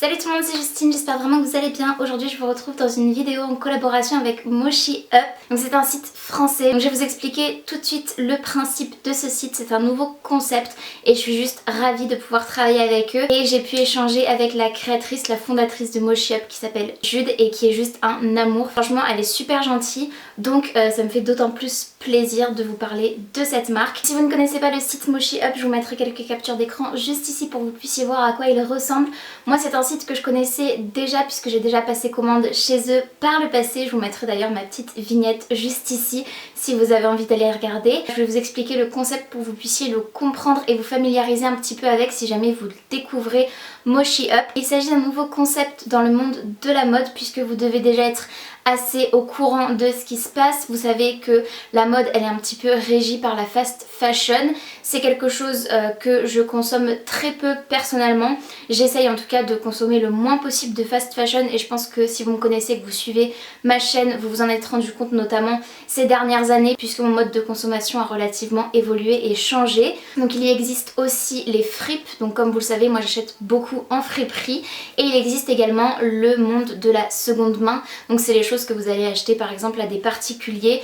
Salut tout le monde, c'est Justine, j'espère vraiment que vous allez bien. Aujourd'hui je vous retrouve dans une vidéo en collaboration avec Mochi Up. Donc c'est un site français. Donc je vais vous expliquer tout de suite le principe de ce site. C'est un nouveau concept et je suis juste ravie de pouvoir travailler avec eux. Et j'ai pu échanger avec la créatrice, la fondatrice de Mochi Up qui s'appelle Jude et qui est juste un amour. Franchement elle est super gentille, donc ça me fait d'autant plus plaisir de vous parler de cette marque. Si vous ne connaissez pas le site Mochi Up, je vous mettrai quelques captures d'écran juste ici pour que vous puissiez voir à quoi il ressemble. Moi c'est un site que je connaissais déjà puisque j'ai déjà passé commande chez eux par le passé. Je vous mettrai d'ailleurs ma petite vignette juste ici si vous avez envie d'aller regarder. Je vais vous expliquer le concept pour que vous puissiez le comprendre et vous familiariser un petit peu avec si jamais vous le découvrez. Mochi Up. Il s'agit d'un nouveau concept dans le monde de la mode puisque vous devez déjà être assez au courant de ce qui se passe. Vous savez que la mode elle est un petit peu régie par la fast fashion. C'est quelque chose que je consomme très peu personnellement. J'essaye en tout cas de consommer le moins possible de fast fashion et je pense que si vous me connaissez, que vous suivez ma chaîne, vous vous en êtes rendu compte notamment ces dernières années puisque mon mode de consommation a relativement évolué et changé. Donc il existe aussi les fripes, donc comme vous le savez moi j'achète beaucoup en friperie, et il existe également le monde de la seconde main. Donc c'est les choses que vous allez acheter par exemple à des particuliers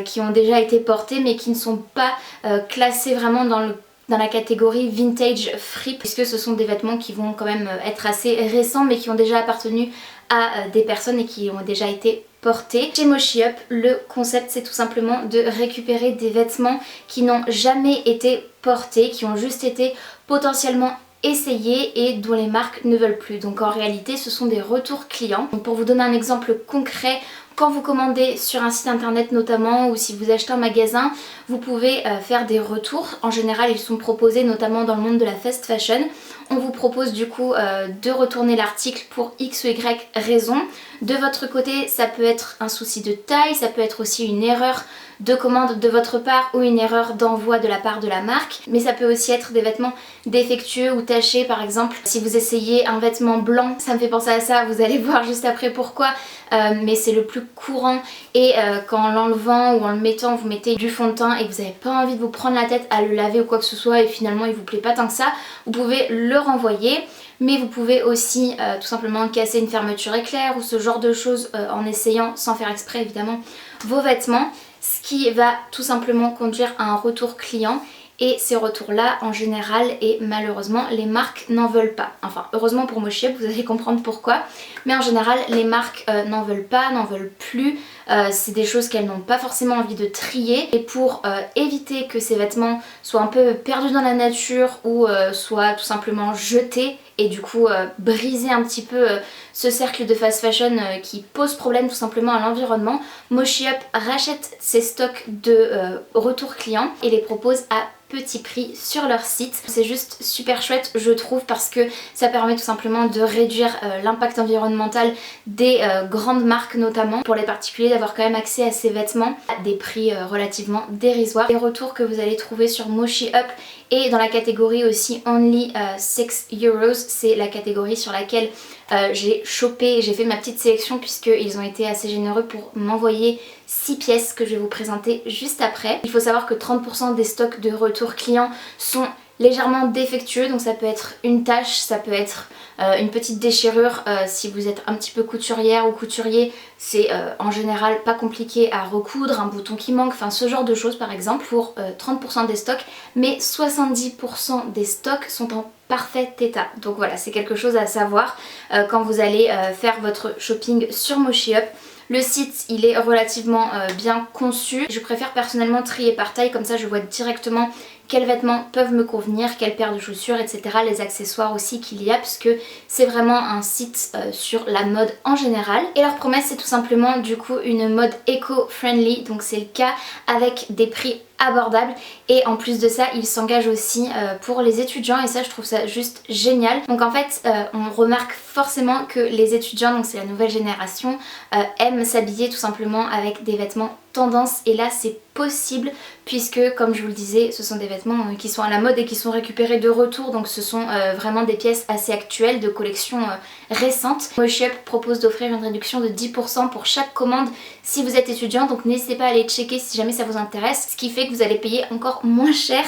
qui ont déjà été portés mais qui ne sont pas classés vraiment dans la catégorie vintage fripe puisque ce sont des vêtements qui vont quand même être assez récents mais qui ont déjà appartenu à des personnes et qui ont déjà été portés. Chez Mochi Up, le concept c'est tout simplement de récupérer des vêtements qui n'ont jamais été portés, qui ont juste été potentiellement essayés et dont les marques ne veulent plus. Donc en réalité ce sont des retours clients. Donc pour vous donner un exemple concret, quand vous commandez sur un site internet notamment ou si vous achetez en magasin, vous pouvez faire des retours. En général ils sont proposés notamment dans le monde de la fast fashion. On vous propose du coup de retourner l'article pour X ou Y raison. De votre côté ça peut être un souci de taille, ça peut être aussi une erreur de commande de votre part ou une erreur d'envoi de la part de la marque, mais ça peut aussi être des vêtements défectueux ou tachés. Par exemple si vous essayez un vêtement blanc, ça me fait penser à ça, vous allez voir juste après pourquoi, mais c'est le plus courant et qu'en l'enlevant ou en le mettant vous mettez du fond de teint et que vous n'avez pas envie de vous prendre la tête à le laver ou quoi que ce soit et finalement il vous plaît pas tant que ça, vous pouvez le renvoyer. Mais vous pouvez aussi tout simplement casser une fermeture éclair ou ce genre de choses en essayant, sans faire exprès évidemment, vos vêtements, ce qui va tout simplement conduire à un retour client. Et ces retours là en général et malheureusement les marques n'en veulent pas. Enfin heureusement pour Mochi Up, vous allez comprendre pourquoi, mais en général les marques n'en veulent pas, n'en veulent plus. C'est des choses qu'elles n'ont pas forcément envie de trier et pour éviter que ces vêtements soient un peu perdus dans la nature ou soient tout simplement jetés et du coup briser un petit peu ce cercle de fast fashion qui pose problème tout simplement à l'environnement, Mochi Up rachète ses stocks de retour clients et les propose à petit prix sur leur site. C'est juste super chouette je trouve parce que ça permet tout simplement de réduire l'impact environnemental des grandes marques notamment, pour les particuliers d'avoir quand même accès à ces vêtements à des prix relativement dérisoires. Les retours que vous allez trouver sur Mochi Up et dans la catégorie aussi Only 6 euros, c'est la catégorie sur laquelle j'ai chopé, j'ai fait ma petite sélection puisqu'ils ont été assez généreux pour m'envoyer 6 pièces que je vais vous présenter juste après. Il faut savoir que 30% des stocks de retour clients sont légèrement défectueux, donc ça peut être une tache, ça peut être une petite déchirure. Si vous êtes un petit peu couturière ou couturier, c'est en général pas compliqué à recoudre, un bouton qui manque, enfin ce genre de choses par exemple pour 30% des stocks, mais 70% des stocks sont en parfait état. Donc voilà, c'est quelque chose à savoir quand vous allez faire votre shopping sur Mochi Up. Le site il est relativement bien conçu. Je préfère personnellement trier par taille, comme ça je vois directement quels vêtements peuvent me convenir, quelles paires de chaussures, etc. Les accessoires aussi qu'il y a, puisque c'est vraiment un site sur la mode en général. Et leur promesse c'est tout simplement du coup une mode éco-friendly, donc c'est le cas avec des prix abordables et en plus de ça ils s'engagent aussi pour les étudiants et ça je trouve ça juste génial. Donc en fait on remarque forcément que les étudiants, donc c'est la nouvelle génération, aiment s'habiller tout simplement avec des vêtements tendance et là c'est possible puisque comme je vous le disais ce sont des vêtements qui sont à la mode et qui sont récupérés de retour, donc ce sont vraiment des pièces assez actuelles de collections récentes. Mochi Up propose d'offrir une réduction de 10% pour chaque commande si vous êtes étudiant, donc n'hésitez pas à aller checker si jamais ça vous intéresse, ce qui fait que vous allez payer encore moins cher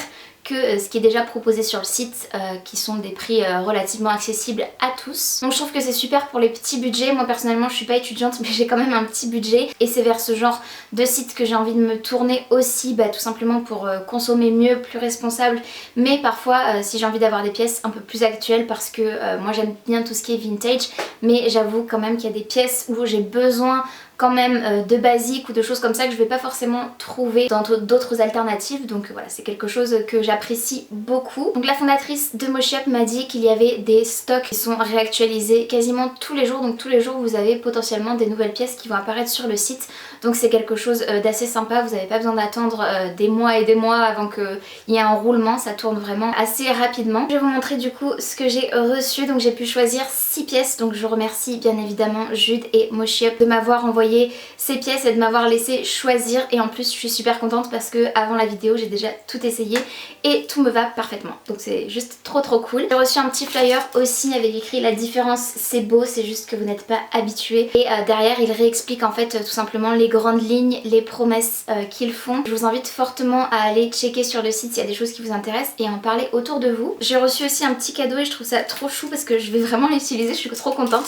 que ce qui est déjà proposé sur le site, qui sont des prix relativement accessibles à tous. Donc je trouve que c'est super pour les petits budgets. Moi personnellement je suis pas étudiante mais j'ai quand même un petit budget et c'est vers ce genre de site que j'ai envie de me tourner aussi, tout simplement pour consommer mieux, plus responsable, mais parfois si j'ai envie d'avoir des pièces un peu plus actuelles parce que moi j'aime bien tout ce qui est vintage, mais j'avoue quand même qu'il y a des pièces où j'ai besoin quand même de basiques ou de choses comme ça que je vais pas forcément trouver dans d'autres alternatives, donc voilà, c'est quelque chose que j'apprécie beaucoup. Donc la fondatrice de Moshi Up m'a dit qu'il y avait des stocks qui sont réactualisés quasiment tous les jours, donc tous les jours vous avez potentiellement des nouvelles pièces qui vont apparaître sur le site, donc c'est quelque chose d'assez sympa, vous n'avez pas besoin d'attendre des mois et des mois avant qu'il y ait un roulement, ça tourne vraiment assez rapidement. Je vais vous montrer du coup ce que j'ai reçu, donc j'ai pu choisir 6 pièces, donc je remercie bien évidemment Jude et Moshi Up de m'avoir envoyé ces pièces et de m'avoir laissé choisir, et en plus je suis super contente parce que avant la vidéo j'ai déjà tout essayé et tout me va parfaitement, donc c'est juste trop cool. J'ai reçu un petit flyer aussi avec écrit la différence c'est beau, c'est juste que vous n'êtes pas habitué, et derrière il réexplique en fait tout simplement les grandes lignes, les promesses qu'ils font. Je vous invite fortement à aller checker sur le site s'il y a des choses qui vous intéressent et en parler autour de vous. J'ai reçu aussi un petit cadeau et je trouve ça trop chou parce que je vais vraiment l'utiliser, je suis trop contente.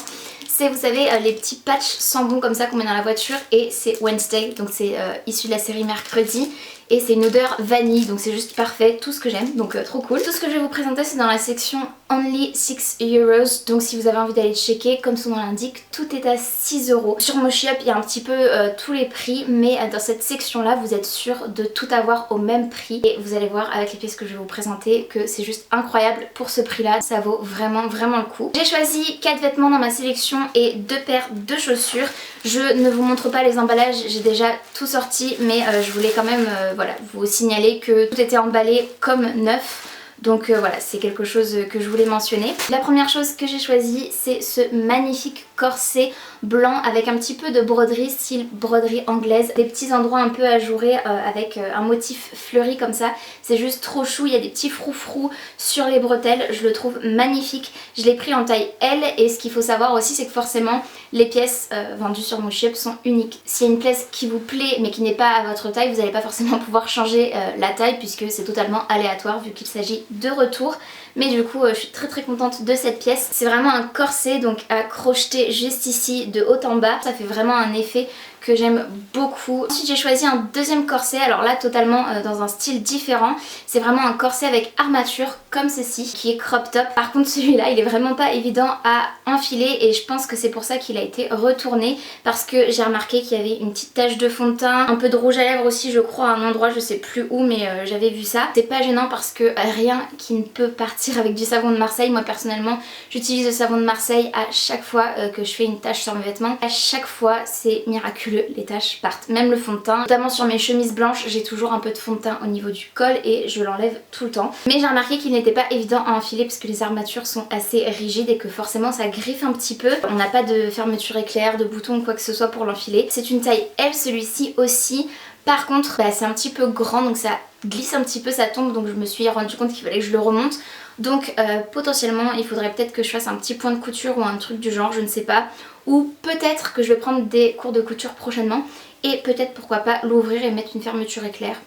C'est, vous savez, les petits patchs sambon comme ça qu'on met dans la voiture, et c'est Wednesday, donc c'est issu de la série Mercredi, et c'est une odeur vanille, donc c'est juste parfait, tout ce que j'aime, donc trop cool. Tout ce que je vais vous présenter c'est dans la section Only 6 euros, donc si vous avez envie d'aller checker, comme son nom l'indique, tout est à 6 euros. Sur Moshi Up il y a un petit peu tous les prix, mais dans cette section là vous êtes sûr de tout avoir au même prix, et vous allez voir avec les pièces que je vais vous présenter que c'est juste incroyable pour ce prix là, ça vaut vraiment le coup. J'ai choisi 4 vêtements dans ma sélection et 2 paires de chaussures. Je ne vous montre pas les emballages, j'ai déjà tout sorti, mais je voulais quand même voilà, vous signaler que tout était emballé comme neuf. Donc voilà, c'est quelque chose que je voulais mentionner. La première chose que j'ai choisie, c'est ce magnifique corset blanc avec un petit peu de broderie, style broderie anglaise, des petits endroits un peu ajourés avec un motif fleuri comme ça. C'est juste trop chou, il y a des petits froufrous sur les bretelles, je le trouve magnifique. Je l'ai pris en taille L, et ce qu'il faut savoir aussi c'est que forcément les pièces vendues sur Moshi Up sont uniques. S'il y a une pièce qui vous plaît mais qui n'est pas à votre taille, vous n'allez pas forcément pouvoir changer la taille puisque c'est totalement aléatoire vu qu'il s'agit de retour. Mais du coup je suis très contente de cette pièce. C'est vraiment un corset donc à crocheter juste ici de haut en bas. Ça fait vraiment un effet que j'aime beaucoup. Ensuite j'ai choisi un deuxième corset, alors là totalement dans un style différent. C'est vraiment un corset avec armature comme ceci qui est crop top. Par contre celui-là il est vraiment pas évident à enfiler et je pense que c'est pour ça qu'il a été retourné, parce que j'ai remarqué qu'il y avait une petite tache de fond de teint, un peu de rouge à lèvres aussi je crois à un endroit, je sais plus où, mais j'avais vu ça. C'est pas gênant parce que rien qui ne peut partir avec du savon de Marseille. Moi personnellement j'utilise le savon de Marseille à chaque fois que je fais une tache sur mes vêtements. À chaque fois c'est miraculeux, les taches partent, même le fond de teint, notamment sur mes chemises blanches j'ai toujours un peu de fond de teint au niveau du col et je l'enlève tout le temps. Mais j'ai remarqué qu'il n'était pas évident à enfiler parce que les armatures sont assez rigides et que forcément ça griffe un petit peu. On n'a pas de fermeture éclair, de bouton ou quoi que ce soit pour l'enfiler. C'est une taille L celui-ci aussi. Par contre c'est un petit peu grand donc ça glisse un petit peu, ça tombe, donc je me suis rendu compte qu'il fallait que je le remonte. Donc potentiellement il faudrait peut-être que je fasse un petit point de couture ou un truc du genre, je ne sais pas. Ou peut-être que je vais prendre des cours de couture prochainement et peut-être pourquoi pas l'ouvrir et mettre une fermeture éclair.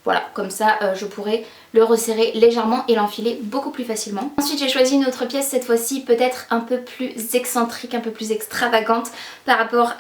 Voilà, comme ça je pourrais le resserrer légèrement et l'enfiler beaucoup plus facilement. Ensuite j'ai choisi une autre pièce, cette fois-ci peut-être un peu plus excentrique, un peu plus extravagante par rapport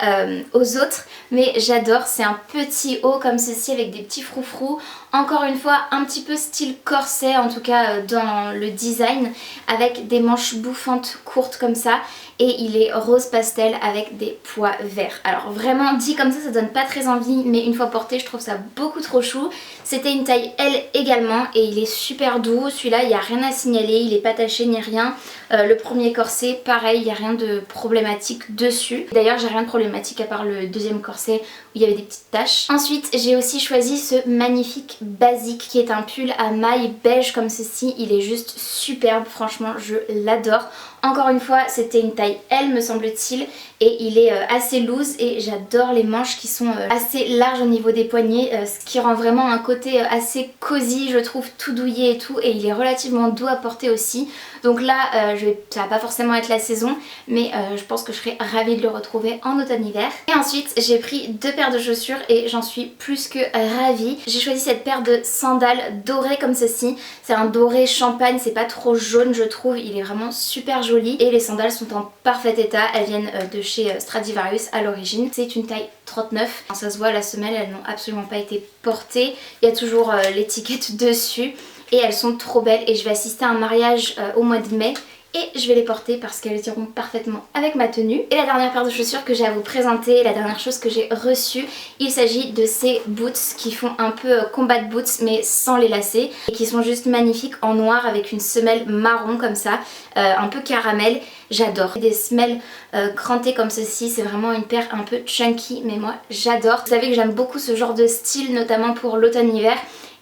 aux autres, mais j'adore. C'est un petit haut comme ceci avec des petits froufrous, encore une fois un petit peu style corset, en tout cas dans le design, avec des manches bouffantes courtes comme ça, et il est rose pastel avec des pois verts. Alors vraiment dit comme ça donne pas très envie, mais une fois porté je trouve ça beaucoup trop chou. C'était une taille L également et il est super doux. Celui-là il n'y a rien à signaler, il est pas taché ni rien. Le premier corset pareil, il n'y a rien de problématique dessus. D'ailleurs j'ai rien de problématique à part le deuxième corset où il y avait des petites taches. Ensuite j'ai aussi choisi ce magnifique basique qui est un pull à mailles beige comme ceci. Il est juste superbe, franchement je l'adore. Encore une fois, c'était une taille L me semble-t-il, et il est assez loose et j'adore les manches qui sont assez larges au niveau des poignets, ce qui rend vraiment un côté assez cosy, je trouve, tout douillet et tout, et il est relativement doux à porter aussi. Donc là, ça va pas forcément être la saison, mais je pense que je serais ravie de le retrouver en automne-hiver. Et ensuite, j'ai pris 2 paires de chaussures et j'en suis plus que ravie. J'ai choisi cette paire de sandales dorées comme ceci. C'est un doré champagne, c'est pas trop jaune je trouve, il est vraiment super joli. Et les sandales sont en parfait état, elles viennent de chez Stradivarius à l'origine. C'est une taille 39. Ça se voit, la semelle, elles n'ont absolument pas été portées. Il y a toujours l'étiquette dessus. Et elles sont trop belles et je vais assister à un mariage au mois de mai et je vais les porter parce qu'elles iront parfaitement avec ma tenue. Et la dernière paire de chaussures que j'ai à vous présenter, la dernière chose que j'ai reçue, il s'agit de ces boots qui font un peu combat boots mais sans les lacets et qui sont juste magnifiques en noir avec une semelle marron comme ça, un peu caramel. J'adore. Des semelles crantées comme ceci, c'est vraiment une paire un peu chunky mais moi j'adore. Vous savez que j'aime beaucoup ce genre de style notamment pour l'automne-hiver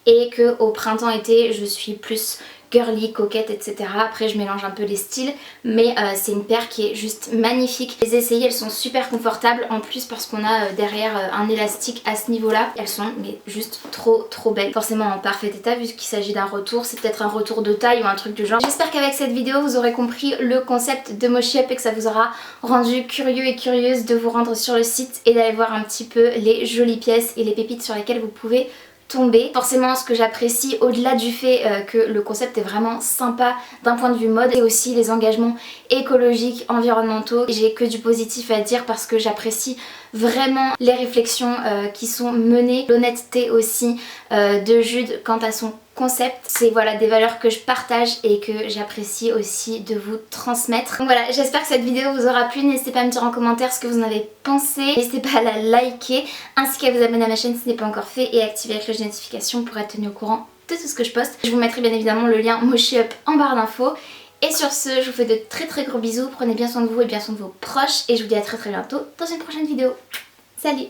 et qu'au printemps-été je suis plus girly, coquette, etc. Après je mélange un peu les styles, mais c'est une paire qui est juste magnifique. Les essayer, elles sont super confortables en plus parce qu'on a derrière un élastique à ce niveau là. Elles sont mais juste trop belles. Forcément en parfait état vu qu'il s'agit d'un retour, c'est peut-être un retour de taille ou un truc du genre. J'espère qu'avec cette vidéo vous aurez compris le concept de Mochi Up et que ça vous aura rendu curieux et curieuse de vous rendre sur le site et d'aller voir un petit peu les jolies pièces et les pépites sur lesquelles vous pouvez tomber. Forcément ce que j'apprécie au-delà du fait que le concept est vraiment sympa d'un point de vue mode et aussi les engagements écologiques, environnementaux. J'ai que du positif à dire parce que j'apprécie vraiment les réflexions qui sont menées, l'honnêteté aussi de Jude quant à son concept. C'est voilà des valeurs que je partage et que j'apprécie aussi de vous transmettre. Donc voilà, j'espère que cette vidéo vous aura plu. N'hésitez pas à me dire en commentaire ce que vous en avez pensé. N'hésitez pas à la liker ainsi qu'à vous abonner à ma chaîne si ce n'est pas encore fait et à activer la cloche de notification pour être tenu au courant de tout ce que je poste. Je vous mettrai bien évidemment le lien Mochi Up en barre d'infos. Et sur ce, je vous fais de très gros bisous. Prenez bien soin de vous et bien soin de vos proches et je vous dis à très bientôt dans une prochaine vidéo. Salut!